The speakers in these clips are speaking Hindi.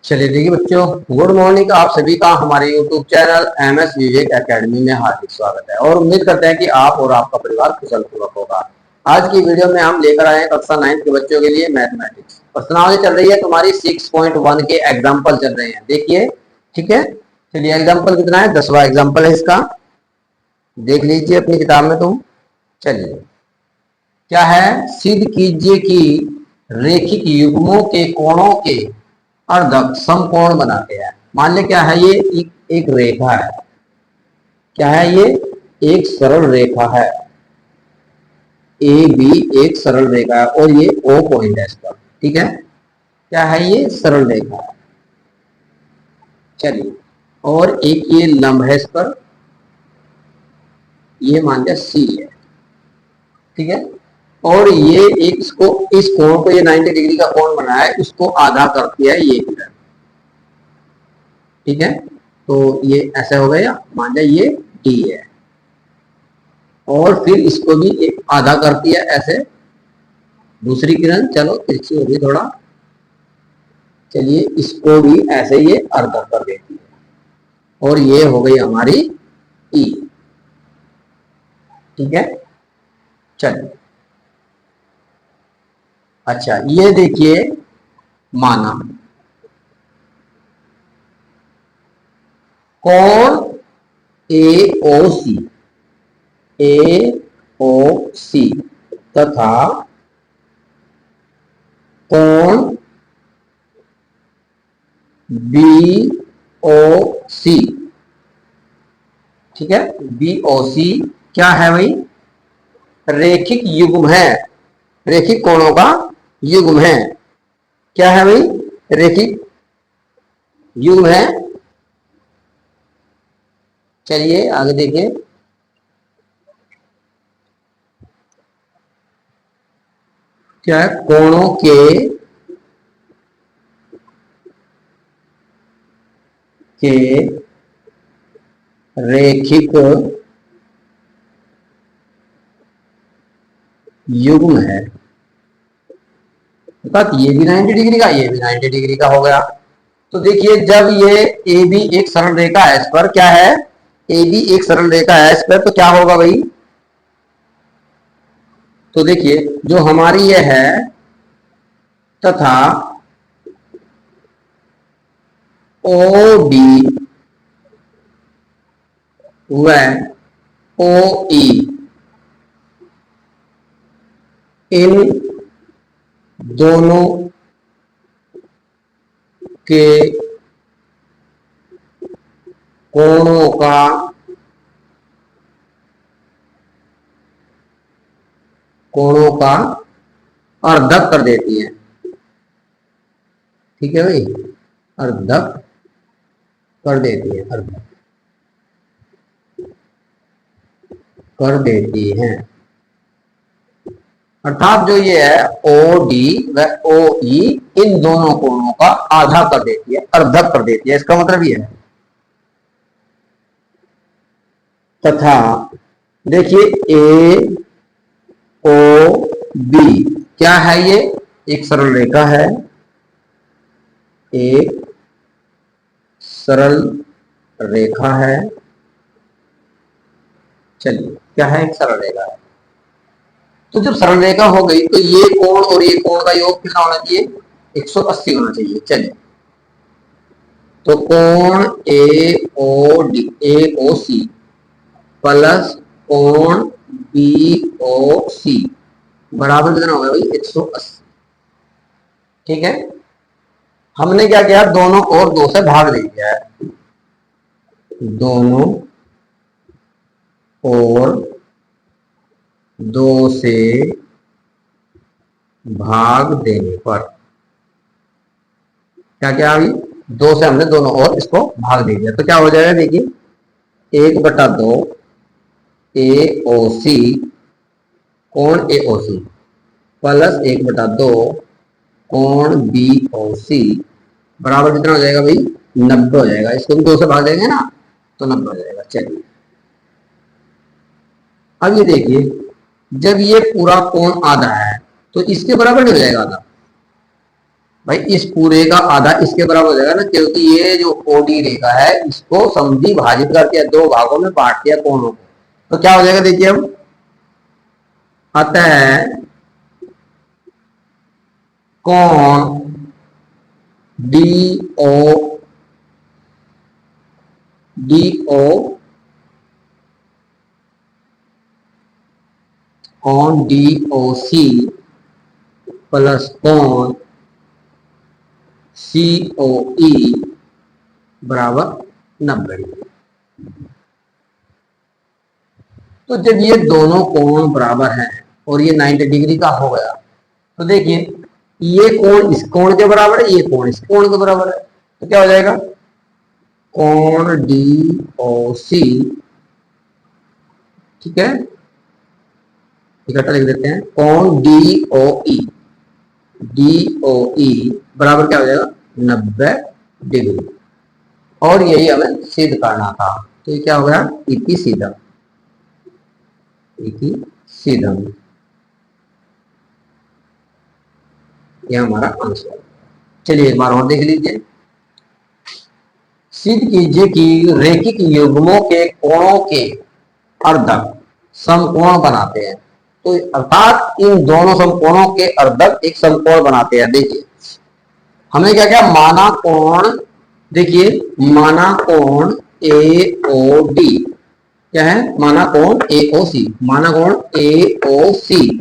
चलिए देखिए बच्चों, गुड मॉर्निंग। आप सभी का हमारे यूट्यूब चैनल MS विवेक एकेडमी में हार्दिक स्वागत है और उम्मीद करते हैं कि आप और आपका परिवार कुशल पूर्वक होगा। आज की वीडियो में हम लेकर आए हैं कक्षा 9 के बच्चों के लिए मैथमेटिक्स। प्रश्नावली चल रही है तुम्हारी 6.1 के एग्जाम्पल चल रहे हैं। देखिए, ठीक है। चलिए, एग्जाम्पल कितना है? 10वां एग्जाम्पल है इसका। देख लीजिए अपनी किताब में तुम। चलिए, क्या है? सिद्ध कीजिए कि रेखिक युग्मों के कोणों के अर्धक समकोण बनाते हैं। मान ले क्या है ये? एक रेखा है। क्या है ये? एक सरल रेखा है। ए बी एक सरल रेखा है और ये O पॉइंट है इसका। ठीक है, क्या है ये? सरल रेखा है। चलिए, और एक ये लंब है इस पर, ये मान लिया C है। ठीक है, और ये एक इसको, इस कोण को, ये 90 डिग्री का कोण बनाया है, इसको आधा कर दिया है ये किधर। ठीक है, तो ये ऐसे हो गया। मान लिया ये D है और फिर इसको भी एक आधा करती है ऐसे दूसरी किरण। चलो तिरछी होगी थोड़ा। चलिए, इसको भी ऐसे ये अर्धा कर देती है और ये हो गई हमारी E। ठीक है, चलिए। अच्छा, ये देखिए, माना कोण AOC तथा कोण BOC। ठीक है, BOC क्या है भाई? रेखिक युग्म है, रेखिक कोणों का युग्म है। क्या है भाई? रेखिक युग्म है। चलिए आगे देखिए। क्या है? कोणों के रेखिक युग्म है। ये भी 90 डिग्री का, ये भी 90 डिग्री का हो गया। तो देखिए, जब ये ए बी एक सरल रेखा है, इस पर क्या है? ए बी एक सरल रेखा है इस पर, तो क्या होगा भाई? तो देखिए, जो हमारी ये है तथा ओ डी व ओ ई, इन दोनों के कोणों का अर्धक कर देती है। ठीक है भाई, अर्धक कर देती है, अर्धक कर देती है। अर्थात जो ये है ओ डी व ओ ई, इन दोनों कोणों का आधा कर देती है, अर्धक कर देती है। इसका मतलब ये है। तथा देखिए, ए ओ बी क्या है? ये एक सरल रेखा है, एक सरल रेखा है। चलिए, क्या है? एक सरल रेखा है। तो जब सरल रेखा हो गई तो ये कोण और ये कोण का योग कितना होना चाहिए? 180 होना चाहिए। चलिए, तो कोण AOC प्लस कोण BOC बराबर कितना होगा भाई? 180। ठीक है, हमने क्या किया? दोनों और 2 से भाग दे दिया है। दोनों और 2 से भाग देने पर क्या क्या अभी? 2 से हमने दोनों और इसको भाग दे दिया, तो क्या हो जाएगा? देखिए, 1/2 AOC कोण AOC प्लस 1/2 कोण BOC बराबर कितना हो जाएगा भाई? 90 हो जाएगा। इसको भी 2 से भाग देंगे ना, तो 90 हो जाएगा। चलिए, अब ये देखिए, जब ये पूरा कोण आधा है तो इसके बराबर नहीं हो जाएगा आधा? भाई इस पूरे का आधा इसके बराबर हो जाएगा ना, क्योंकि ये जो ओडी रेखा है इसको समद्वि भाजित करके दो भागों में बांट दिया कोणों को। तो क्या हो जाएगा देखिए अब, अतः कोण डी ओ डी ओ कोण डी ओ सी प्लस कोण सी ओ ई बराबर 90 डिग्री। तो जब ये दोनों कोण बराबर हैं और ये 90 डिग्री का हो गया, तो देखिए ये कोण इस कोण के बराबर है, ये कोण इस कोण के बराबर है, तो क्या हो जाएगा, कोण डी ओ सी, ठीक है, इकट्ठा लिख देते हैं, कोण डी ओ ई बराबर क्या हो जाएगा 90 डिग्री। और यही हमें सिद्ध करना था, तो ये क्या हो गया इति सीधम, इति सीधम, यह हमारा आंसर। चलिए एक बार और देख लीजिए, सिद्ध कीजिए कि रेखिक युग्मों के कोणों के अर्धक समकोण बनाते हैं। तो अर्थात इन दोनों समकोणों के अर्धक एक समकोण बनाते हैं। देखिए हमने क्या क्या माना कोण, देखिए माना कोण ए ओ डी, क्या है माना कोण ए ओ सी, माना कोण ए ओ सी,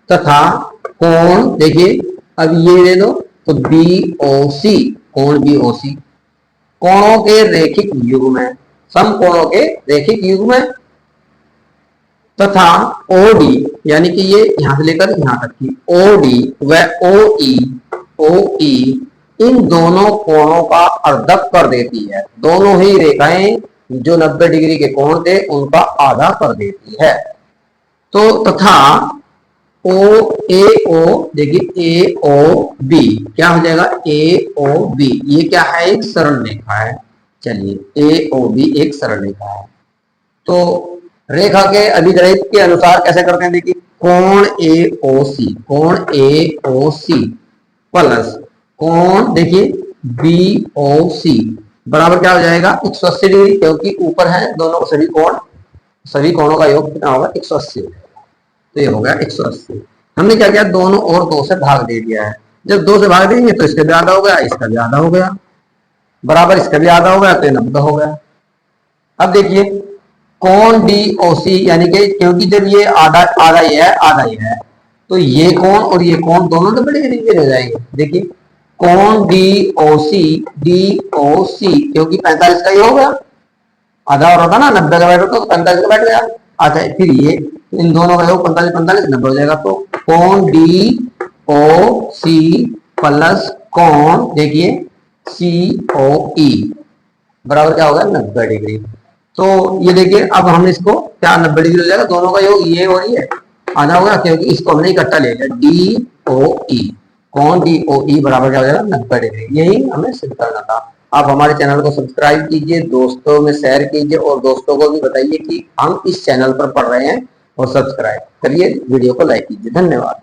तथा कोण देखिए अब ये ले लो तो बी ओ सी, कोण बी ओ सी, कोणों के रेखिक युग्म है, समकोणों के रेखिक युग्म है, तथा ओडी यानी कि ये यहां से लेकर यहां तक की ओडी व ओ ई इन दोनों कोणों का अर्धक कर देती है। दोनों ही रेखाएं जो 90 डिग्री के कोण थे उनका आधा कर देती है। तो तथा ओ देखिए ए ओ बी क्या हो जाएगा ए ओ बी, ये क्या है एक सरल रेखा है। चलिए ए ओ बी एक सरल रेखा है। तो रेखा के अधिदैर्घ्य के अनुसार कैसे करते हैं, देखिए कोण ए ओ सी, कोण ए ओ सी प्लस कोण देखिए बी ओ सी बराबर क्या हो जाएगा 180 डिग्री, क्योंकि ऊपर है दोनों सभी कोणों का योग कितना होगा 180, तो ये हो गया 180। हमने क्या किया दोनों और 2 से भाग दे दिया है, जब 2 से भाग देंगे तो इसका भी आधा हो गया, इसका भी आधा हो गया, बराबर इसका भी आधा हो गया, तो ये 90 हो गया। अब देखिए कोण डी ओ सी यानी कि क्योंकि जब ये आधा ही है, तो ये कोण और ये कोण दोनों तो बड़े डिग्री हो जाएंगे। देखिए कोण डी ओ सी क्योंकि 45 का ही होगा, आधा और होता ना 90 का बैठ तो 45 का बैठ गया। अच्छा फिर ये इन दोनों का योग 45 45 90 हो जाएगा, तो कोण डी ओ सी प्लस कोण देखिए सी ओ ई बराबर क्या होगा 90 डिग्री। तो ये देखिए अब हम इसको क्या 90 डिग्री हो जाएगा, दोनों का योग ये और ये आधा होगा, क्योंकि इसको हमने इकट्ठा ले लिया डी ओ ई, कोण डी ओ ई बराबर क्या हो जाएगा 90 डिग्री। यही हमें सिद्ध करना था। आप हमारे चैनल को सब्सक्राइब कीजिए, दोस्तों में शेयर कीजिए और दोस्तों को भी बताइए कि हम इस चैनल पर पढ़ रहे हैं, और सब्सक्राइब करिए, वीडियो को लाइक कीजिए। धन्यवाद।